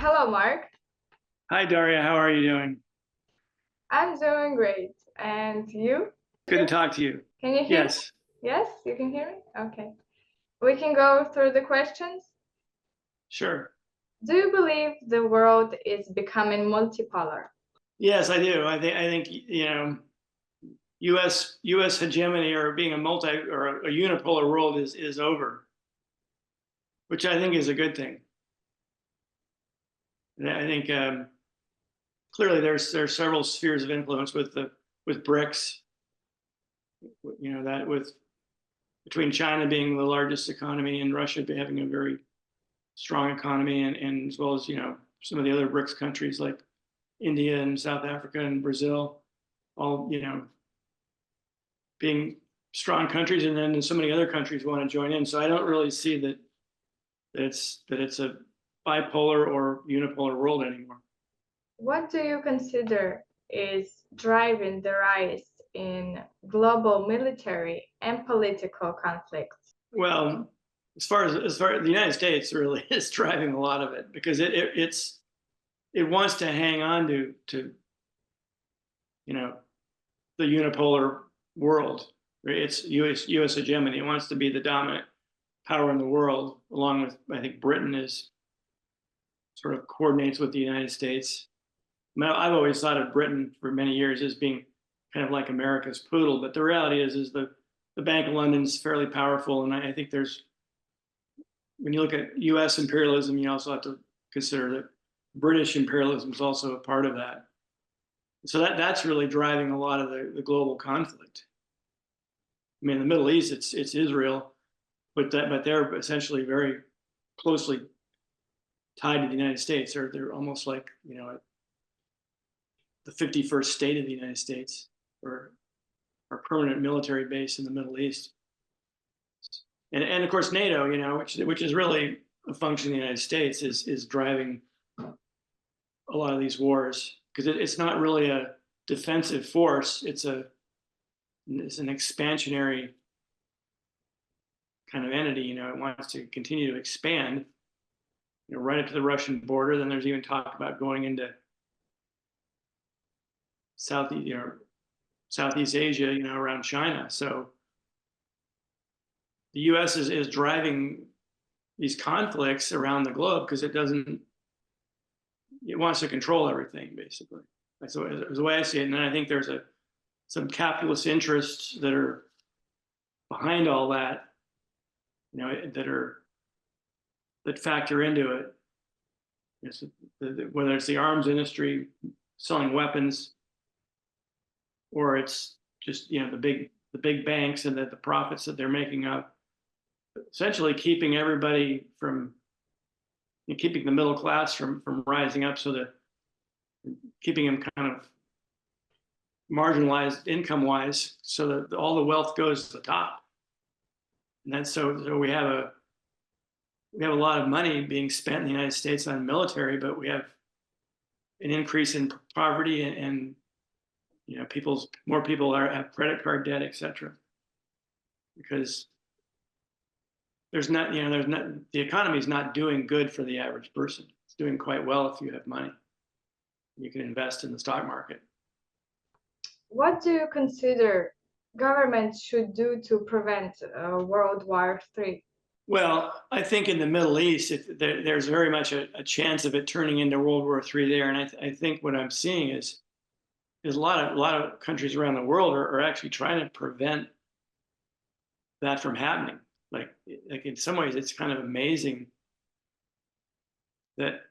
Hello, Mark. Hi, Daria. How are you doing? I'm doing great. And you? Good to talk to you. Can you hear me? Yes, Yes, you can hear me? Okay. We can go through the questions. sure. Do you believe the world is becoming multipolar? Yes, I do. I think U.S. hegemony or being a multi or a unipolar world is over, which I think is a good thing. And I think clearly there's several spheres of influence with BRICS. That with between China being the largest economy and Russia having a very strong economy, and as well as some of the other BRICS countries like India and South Africa and Brazil, all being strong countries, and then so many other countries want to join in. So I don't really see that it's a bipolar or unipolar world anymore. What do you consider is driving the rise in global military and political conflicts? Well, as far as the United States really is driving a lot of it because it wants to hang on to you know the unipolar world. It's U.S. hegemony. It wants to be the dominant power in the world, along with I think Britain is sort of coordinates with the United States. I mean, I've always thought of Britain for many years as being kind of like America's poodle, but the reality is the Bank of London is fairly powerful, and I think there's when you look at U.S. imperialism, you also have to consider that British imperialism is also a part of that. So that's really driving a lot of the global conflict. I mean, in the Middle East, it's Israel, but they're essentially very closely tied to the United States, or they're almost like the 51st state of the United States, or our permanent military base in the Middle East, and of course NATO, which is really a function of the United States, is driving a lot of these wars because it's not really a defensive force. It's an expansionary kind of entity. It wants to continue to expand, right up to the Russian border. Then there's even talk about going into Southeast Asia, around China. So the U.S. is driving these conflicts around the globe because it wants to control everything, basically. That's the way I see it. And then I think there's some capitalist interests that are behind all that, that factor into it. Whether it's the arms industry selling weapons, or it's just the big banks and the profits that they're making up, essentially keeping everybody from keeping the middle class from rising up, so that keeping them kind of marginalized income wise, so that all the wealth goes to the top. And that's so we have a lot of money being spent in the United States on military, but we have an increase in poverty, and more people have credit card debt, etc. Because the economy is not doing good for the average person. It's doing quite well if you have money. You can invest in the stock market. What do you consider governments should do to prevent World War III? Well, I think in the Middle East, there's very much a chance of it turning into World War III there. And I think what I'm seeing is a lot of countries around the world are actually trying to prevent that from happening. Like in some ways, it's kind of amazing that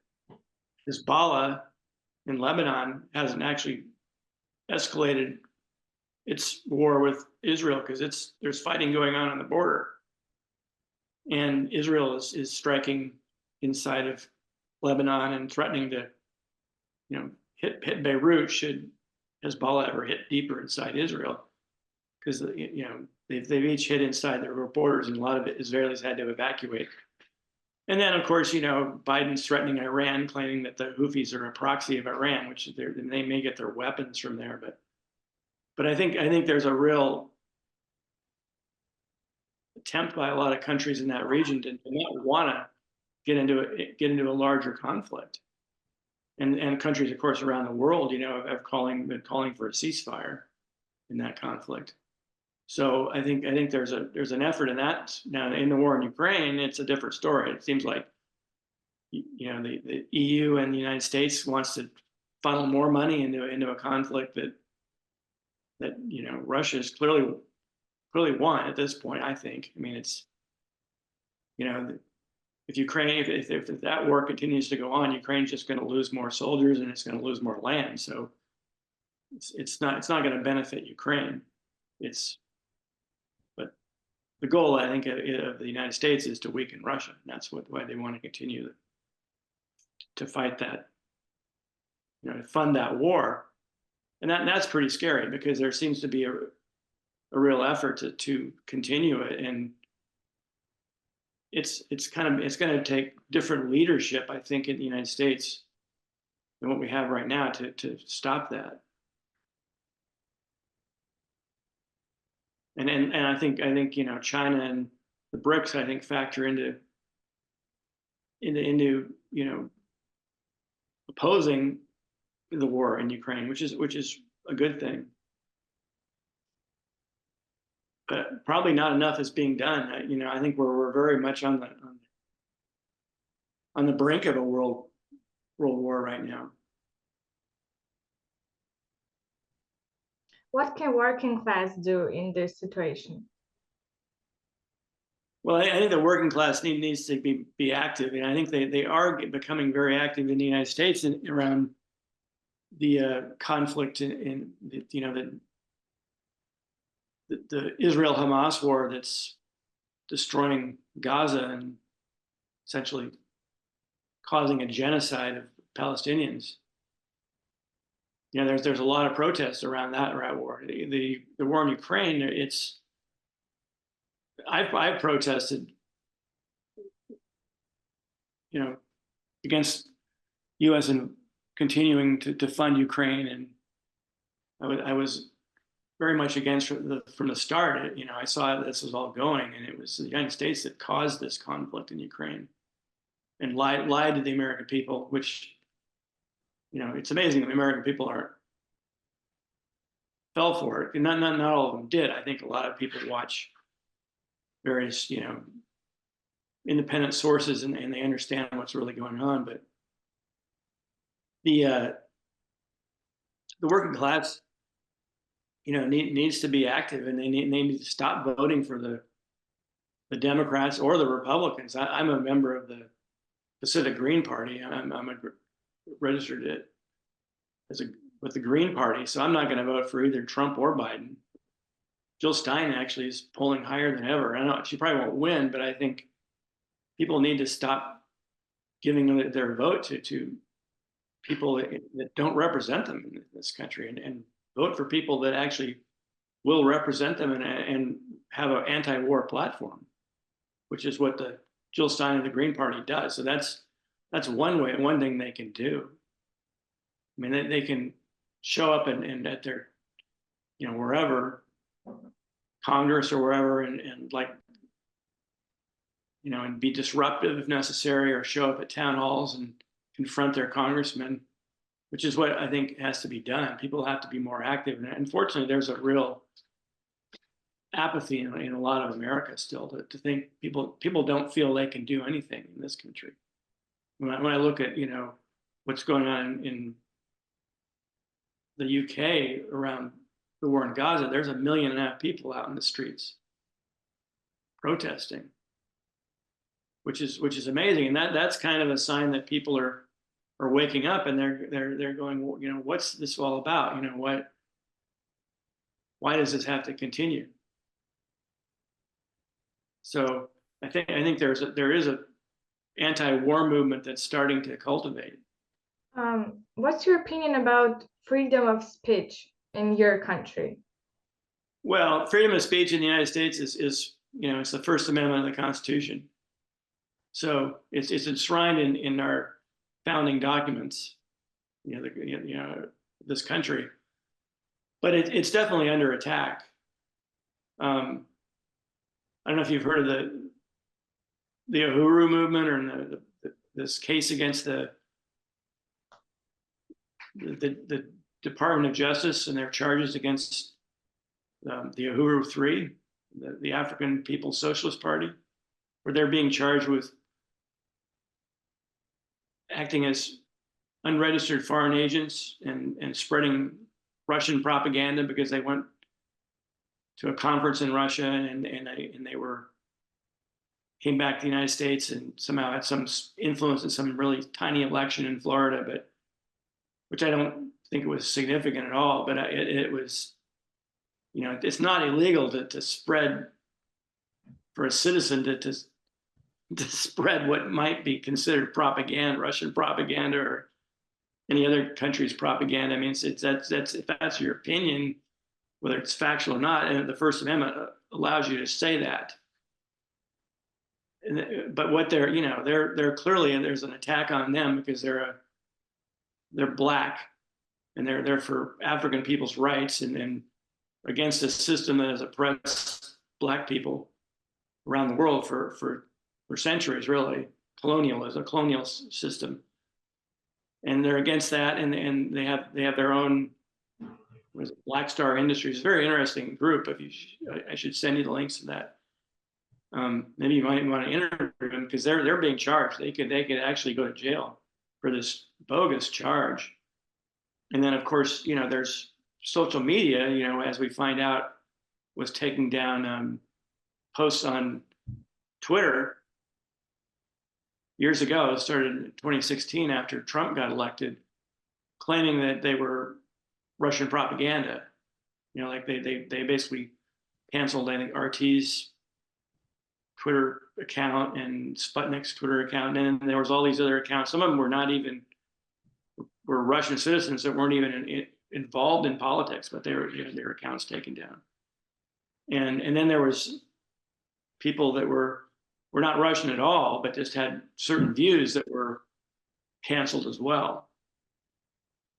Hezbollah in Lebanon hasn't actually escalated its war with Israel, because there's fighting going on the border, and Israel is striking inside of Lebanon and threatening to hit Beirut should Hezbollah ever hit deeper inside Israel, because they've each hit inside their borders, and a lot of it Israelis had to evacuate. And then, of course, Biden's threatening Iran, claiming that the Houthis are a proxy of Iran, which they may get their weapons from there. But I think there's a real attempt by a lot of countries in that region to not want to get into a larger conflict. and countries, of course, around the world, have been calling for a ceasefire in that conflict. So I think there's an effort in that. Now in the war in Ukraine, it's a different story. It seems like the EU and the United States wants to funnel more money into a conflict that Russia's clearly won at this point. I think. I mean, it's if Ukraine if that war continues to go on, Ukraine's just going to lose more soldiers and it's going to lose more land. So it's not going to benefit Ukraine. But the goal, I think, of the United States is to weaken Russia. And that's why they want to continue to fight that, to fund that war. And that's pretty scary because there seems to be a real effort to continue it. And it's going to take different leadership, I think, in the United States than what we have right now to stop that. And I think China and the BRICS, I think, factor into opposing the war in Ukraine, which is a good thing. But probably not enough is being done. I think we're very much on the brink of a world war right now. What can working class do in this situation? Well, I think the working class needs to be active, and I think they are becoming very active in the United States around the conflict in the Israel-Hamas war that's destroying Gaza and essentially causing a genocide of Palestinians. There's a lot of protests around that war. The war in Ukraine, I've protested, against U.S. and continuing to fund Ukraine, and I was very much against from the start. I saw this was all going, and it was the United States that caused this conflict in Ukraine and lied to the American people, which, it's amazing that the American people fell for it. And not all of them did. I think a lot of people watch various, independent sources and they understand what's really going on. But the working class, needs to be active, and they need to stop voting for the Democrats or the Republicans. I'm a member of the Pacific Green Party. I'm registered it with the Green Party, so I'm not going to vote for either Trump or Biden. Jill Stein actually is polling higher than ever. I know she probably won't win, but I think people need to stop giving their vote to people that don't represent them in this country, and vote for people that actually will represent them and have an anti-war platform, which is what the Jill Stein of the Green Party does. So that's one thing they can do. I mean, they can show up and at their, wherever, Congress or wherever, and and be disruptive if necessary, or show up at town halls and confront their congressmen, which is what I think has to be done. People have to be more active. And unfortunately, there's a real apathy in a lot of America still to think people don't feel they can do anything in this country. When I look at, what's going on in the UK around the war in Gaza, there's 1.5 million people out in the streets protesting, which is amazing. And that's kind of a sign that people are waking up, and they're going, well, what's this all about? Why does this have to continue? So I think there is a anti-war movement that's starting to cultivate. What's your opinion about freedom of speech in your country? Well, freedom of speech in the United States is it's the First Amendment of the Constitution. So it's enshrined in our founding documents, this country. But it's definitely under attack. I don't know if you've heard of the Uhuru movement, or this case against the the Department of Justice and their charges against the Uhuru Three, the African People's Socialist Party, where they're being charged with acting as unregistered foreign agents and spreading Russian propaganda because they went to a conference in Russia and they came back to the United States and somehow had some influence in some really tiny election in Florida, but which I don't think it was significant at all. But it was, it's not illegal to spread, for a citizen to spread what might be considered propaganda, Russian propaganda or any other country's propaganda. I mean, that's if that's your opinion, whether it's factual or not, and the First Amendment allows you to say that. But what they're clearly, and there's an attack on them because they're black and they're for African people's rights and against a system that has oppressed black people around the world for centuries, really. Colonialism, a colonial system, and they're against that, and they have their own Black Star Industries, very interesting group. I should send you the links to that. Maybe you might want to interview them because they're being charged. They could actually go to jail for this bogus charge. And then of course, there's social media, as we find out, was taking down posts on Twitter years ago. It started in 2016 after Trump got elected, claiming that they were Russian propaganda. Like they basically canceled, I think, RT's Twitter account and Sputnik's Twitter account, and then there was all these other accounts. Some of them were Russian citizens that weren't even involved in politics, but their accounts taken down. And then there was people that were not Russian at all, but just had certain views that were canceled as well.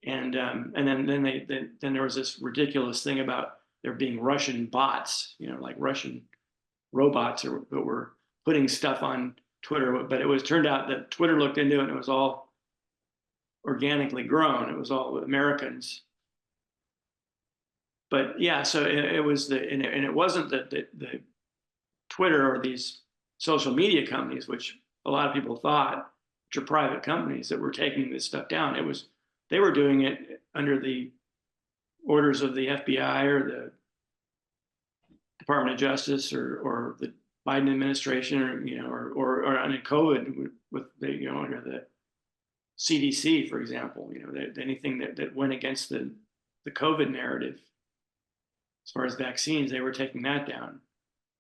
And then there was this ridiculous thing about there being Russian bots, like Russian robots that were putting stuff on Twitter. But it turned out that Twitter looked into it and it was all organically grown. It was all Americans. But yeah, so it was and it wasn't the Twitter or these social media companies, which a lot of people thought, which are private companies, that were taking this stuff down. They were doing it under the orders of the FBI or the Department of Justice or the Biden administration, or on COVID with the under the CDC, for example. Anything that went against the COVID narrative as far as vaccines, they were taking that down.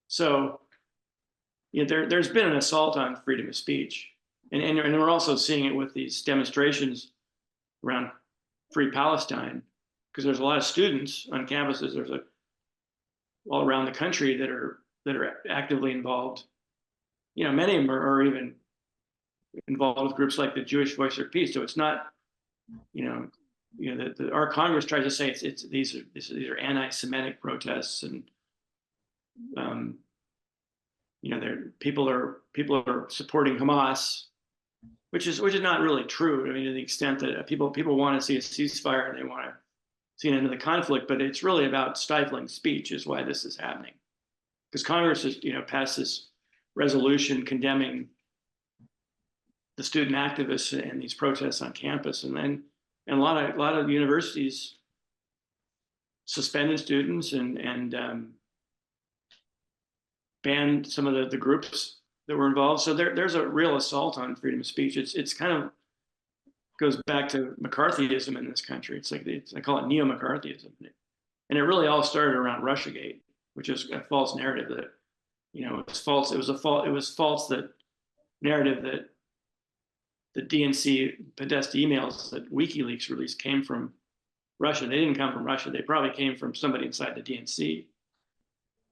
So there's been an assault on freedom of speech, and we're also seeing it with these demonstrations around Free Palestine, because there's a lot of students on campuses. There's all around the country that are actively involved. Many of them are even involved with groups like the Jewish Voice for Peace. So it's not, our Congress tries to say these are anti-Semitic protests, and people are supporting Hamas, which is not really true. I mean, to the extent that people want to see a ceasefire and they want to see an end to the conflict, but it's really about stifling speech is why this is happening. Because Congress has passed this resolution condemning the student activists and these protests on campus, and a lot of universities suspended students and banned some of the groups that were involved. So there's a real assault on freedom of speech. It's kind of goes back to McCarthyism in this country. I call it neo-McCarthyism, and it really all started around Russiagate, which is a false narrative that it's false. It was false that narrative that the DNC Podesta emails that WikiLeaks released came from Russia. They didn't come from Russia. They probably came from somebody inside the DNC.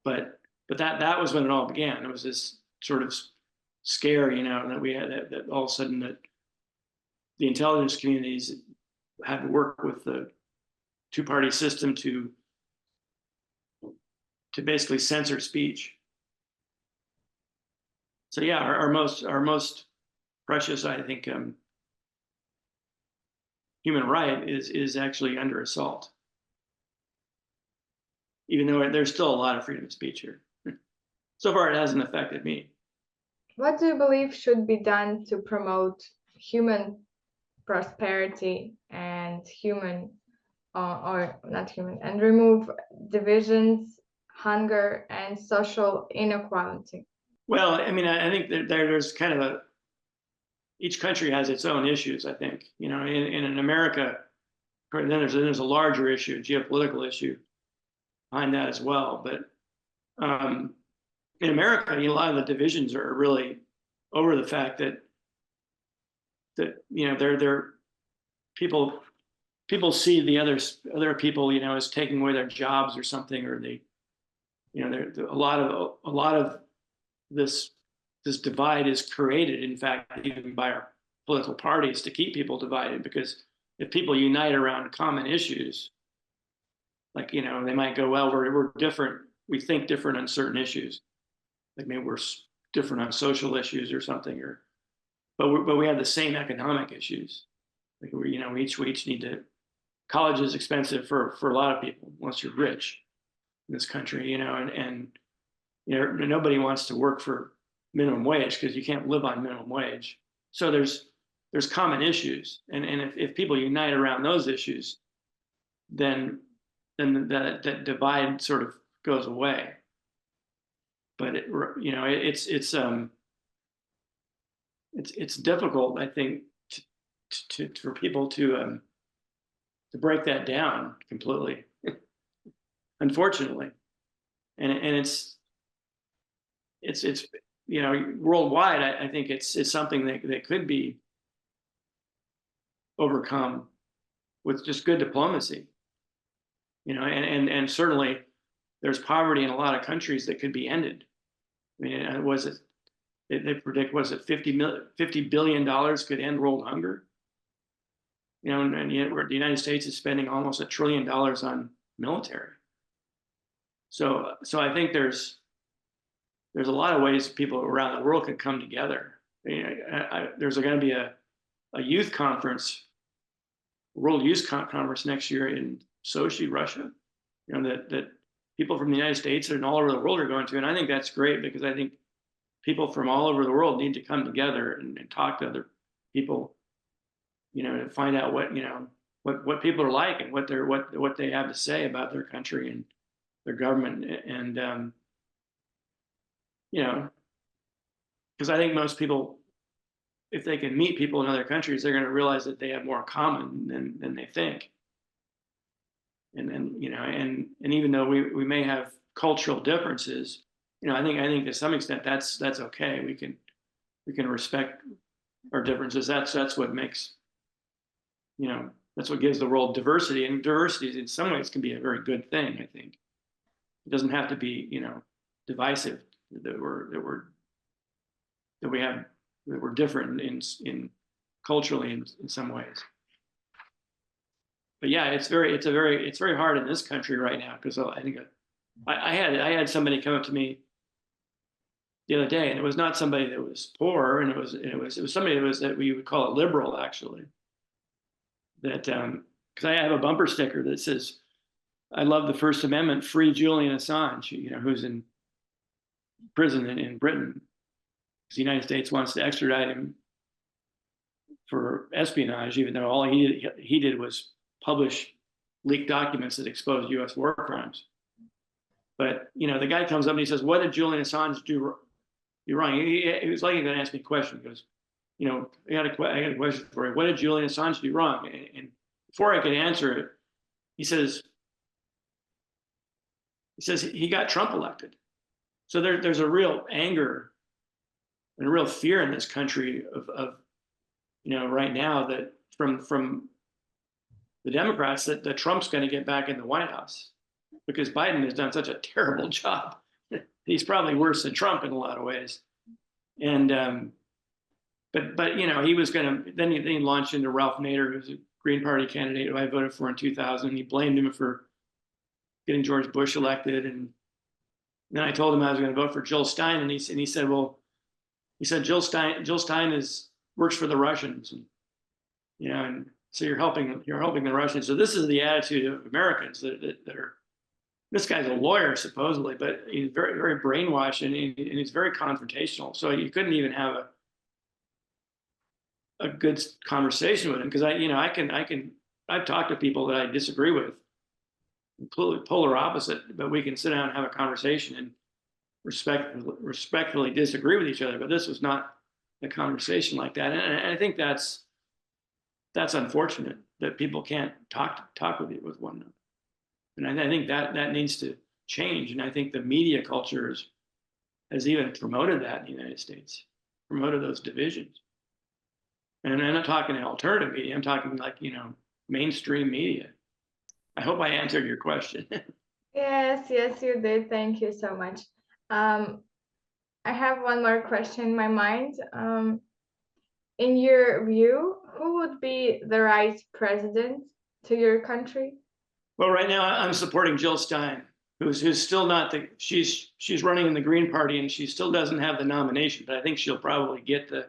But that was when it all began. It was this sort of scare, that we had that all of a sudden that the intelligence communities had to work with the two-party system to basically censor speech. So yeah, our most precious, I think, human right is actually under assault, even though there's still a lot of freedom of speech here. So far, it hasn't affected me. What do you believe should be done to promote human prosperity and or not human, and remove divisions, hunger, and social inequality? Well, I mean, I think there's kind of each country has its own issues. I think, in America, then there's a larger issue, a geopolitical issue behind that as well. But in America, a lot of the divisions are really over the fact that they're people see the other people, as taking away their jobs or something, or they, a lot of this divide is created, in fact, even by our political parties to keep people divided. Because if people unite around common issues, like, they might go, well, we're different, we think different on certain issues, like maybe we're different on social issues or something, but we have the same economic issues. Like we each need to. College is expensive for a lot of people unless you're rich in this country, and nobody wants to work for minimum wage because you can't live on minimum wage. So there's common issues, and if people unite around those issues, then that divide sort of goes away. But it's difficult, I think, for people to break that down completely, unfortunately, and it's worldwide. I think it's something that could be overcome with just good diplomacy, and certainly there's poverty in a lot of countries that could be ended. I mean, they predict, was it $50 billion could end world hunger? And yet the United States is spending almost $1 trillion on military. So I think there's a lot of ways people around the world can come together. There's going to be a youth conference, World Youth Conference next year in Sochi, Russia. That people from the United States and all over the world are going to, and I think that's great, because I think people from all over the world need to come together and talk to other people, to find out what people are like, and what they have to say about their country and their government, and because I think most people, if they can meet people in other countries, they're going to realize that they have more in common than they think. And even though we may have cultural differences, I think to some extent that's okay. We can respect our differences. That's what makes, that's what gives the world diversity, and diversity in some ways can be a very good thing. I think it doesn't have to be divisive, that we're different in culturally in some ways. But yeah, it's very hard in this country right now, because I think I had somebody come up to me the other day, and it was not somebody that was poor, and it was somebody that we would call it liberal, actually. That because I have a bumper sticker that says, "I love the First Amendment, free Julian Assange," who's in prison in Britain, because the United States wants to extradite him for espionage, even though all he did was publish leaked documents that exposed U.S. war crimes. But the guy comes up and he says, "What did Julian Assange do wrong?" He was like, he's going to ask me a question. He goes, I got a question for you. What did Julian Assange do wrong? And before I could answer it, he says he got Trump elected. So there's a real anger and a real fear in this country of right now, that from the Democrats, that Trump's going to get back in the White House, because Biden has done such a terrible job. He's probably worse than Trump in a lot of ways. And but he was going to, then he launched into Ralph Nader, who's a Green Party candidate who I voted for in 2000. He blamed him for getting George Bush elected, and then I told him I was going to vote for Jill Stein, and he said, well, Jill Stein works for the Russians, and So you're helping the Russians. So this is the attitude of Americans that are. This guy's a lawyer supposedly, but he's very very brainwashed and he's very confrontational. So you couldn't even have a good conversation with him because I've talked to people that I disagree with, completely polar opposite, but we can sit down and have a conversation and respectfully disagree with each other. But this was not a conversation like that, and I think that's unfortunate that people can't talk with one another. And I think that needs to change. And I think the media culture has even promoted that in the United States, promoted those divisions. And I'm not talking alternative media. I'm talking like, mainstream media. I hope I answered your question. Yes, you did. Thank you so much. I have one more question in my mind. In your view, who would be the right president to your country? Well, right now I'm supporting Jill Stein, who's still not she's running in the Green Party and she still doesn't have the nomination, but I think she'll probably get the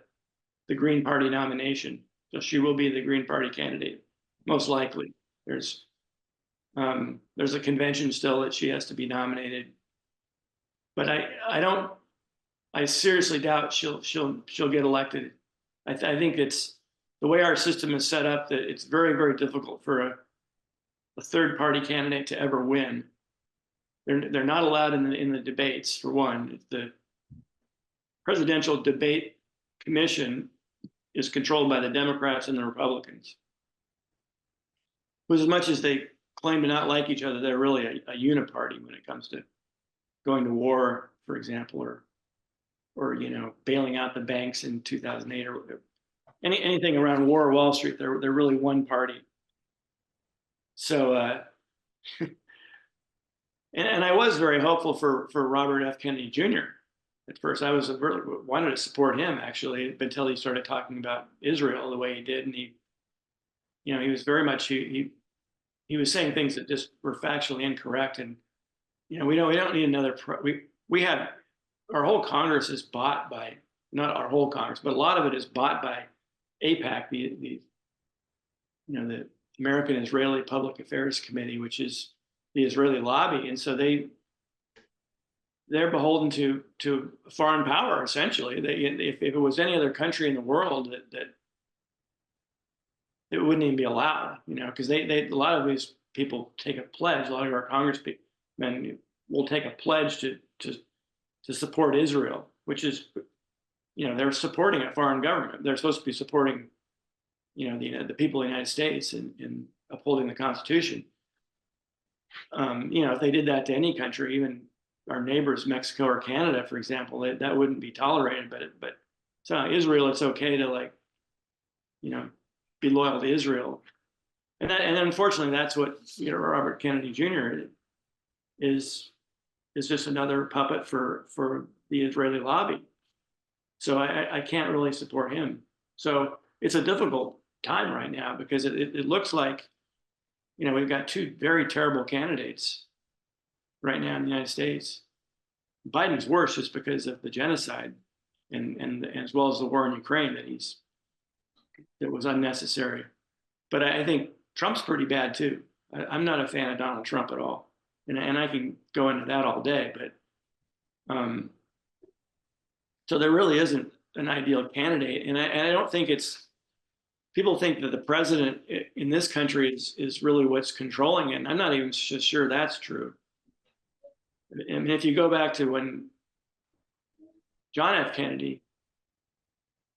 Green Party nomination. So she will be the Green Party candidate, most likely. There's a convention still that she has to be nominated, but I seriously doubt she'll get elected. I think it's the way our system is set up that it's very very difficult for a third party candidate to ever win. They're not allowed in the debates, for one. The presidential debate commission is controlled by the Democrats and the Republicans. As much as they claim to not like each other, they're really a uniparty when it comes to going to war, for example, or bailing out the banks in 2008 or anything around War or Wall Street. They're really one party. So, and I was very hopeful for Robert F. Kennedy Jr. At first, I really wanted to support him actually until he started talking about Israel the way he did, and he was very much he was saying things that just were factually incorrect, and we don't need another. We have our whole Congress is bought by, not our whole Congress, but a lot of it is bought by AIPAC, the American Israeli Public Affairs Committee, which is the Israeli lobby, and so they're beholden to foreign power essentially. If it was any other country in the world, that it wouldn't even be allowed, because a lot of these people take a pledge. A lot of our congressmen will take a pledge to support Israel, which is, they're supporting a foreign government. They're supposed to be supporting the people of the United States in upholding the Constitution. If they did that to any country, even our neighbors, Mexico or Canada, for example, that wouldn't be tolerated. But so Israel, it's okay to be loyal to Israel, and unfortunately, that's what Robert Kennedy Jr. is just another puppet for the Israeli lobby. So I can't really support him. So it's a difficult time right now because it looks like, we've got two very terrible candidates right now in the United States. Biden's worse just because of the genocide and as well as the war in Ukraine that was unnecessary. But I think Trump's pretty bad too. I'm not a fan of Donald Trump at all, and I can go into that all day. But so there really isn't an ideal candidate, and I don't think it's. People think that the president in this country is really what's controlling it. And I'm not even sure that's true. I mean, if you go back to when John F. Kennedy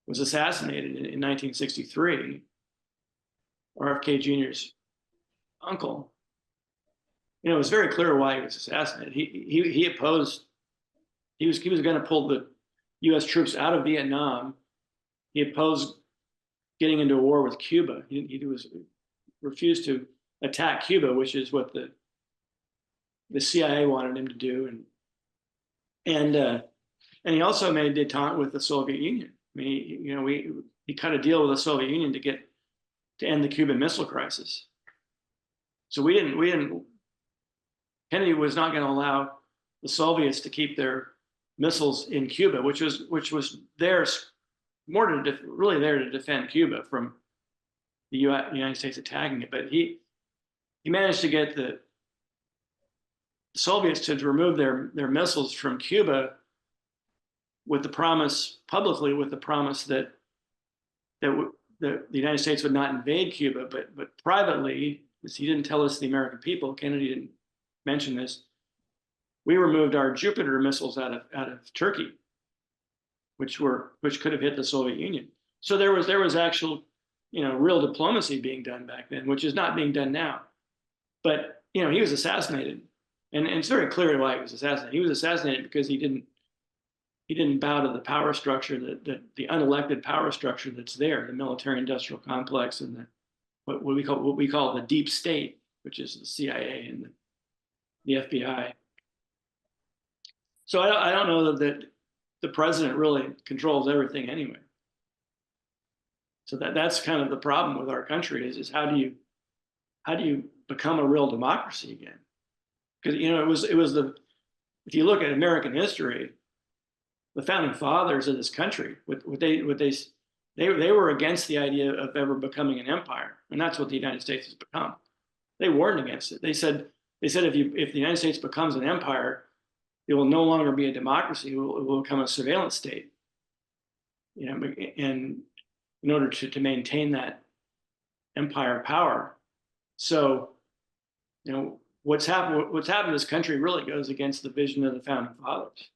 was assassinated in 1963, RFK Jr.'s uncle, it was very clear why he was assassinated. He opposed. He was going to pull the U.S. troops out of Vietnam. He opposed getting into a war with Cuba. He refused to attack Cuba, which is what the CIA wanted him to do, and he also made detente with the Soviet Union. I mean, he cut a deal with the Soviet Union to end the Cuban Missile Crisis. So we didn't. Kennedy was not going to allow the Soviets to keep their missiles in Cuba, which was theirs. Really there to defend Cuba from the United States attacking it. But he managed to get the Soviets to remove their missiles from Cuba with the promise, publicly, with the promise that the United States would not invade Cuba, but privately, because he didn't tell us, the American people, Kennedy didn't mention this, we removed our Jupiter missiles out of Turkey, which could have hit the Soviet Union. So there was actual, real diplomacy being done back then, which is not being done now. But he was assassinated, and it's very clear why he was assassinated. He was assassinated because he didn't bow to the power structure, the unelected power structure that's there, the military-industrial complex, and what we call the deep state, which is the CIA and the FBI. So I don't know that the president really controls everything anyway. So that's kind of the problem with our country is how do you become a real democracy again? Because it was if you look at American history, the founding fathers of this country, they were against the idea of ever becoming an empire, and that's what the United States has become. They warned against it. They said if the United States becomes an empire, it will no longer be a democracy. It will become a surveillance state. And in order to maintain that empire power, so what's happened in this country really goes against the vision of the founding fathers.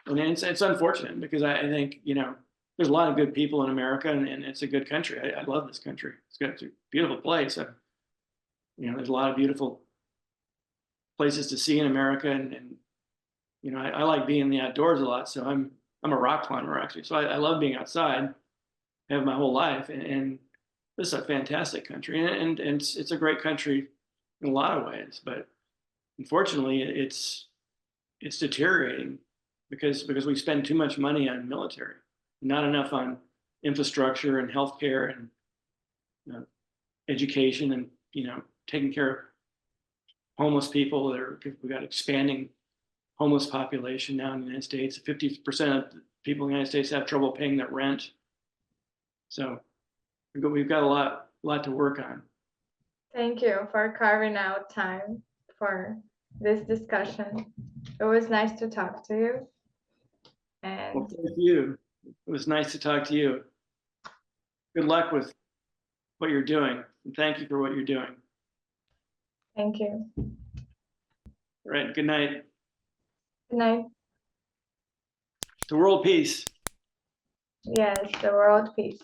And it's unfortunate because I think, there's a lot of good people in America and it's a good country. I love this country. It's a beautiful place. There's a lot of beautiful places to see in America. And I like being in the outdoors a lot. So I'm a rock climber actually. So I love being outside. I have my whole life. And this is a fantastic country. And it's a great country in a lot of ways. But unfortunately, it's deteriorating because we spend too much money on military, not enough on infrastructure and healthcare and education and taking care of homeless people. We've got expanding homeless population now in the United States. 50% of people in the United States have trouble paying their rent. So we've got a lot to work on. Thank you for carving out time for this discussion. It was nice to talk to you. And well, thank you. It was nice to talk to you. Good luck with what you're doing. And thank you for what you're doing. thank you. All right. Good night. Good night. To world peace. Yes, the world peace.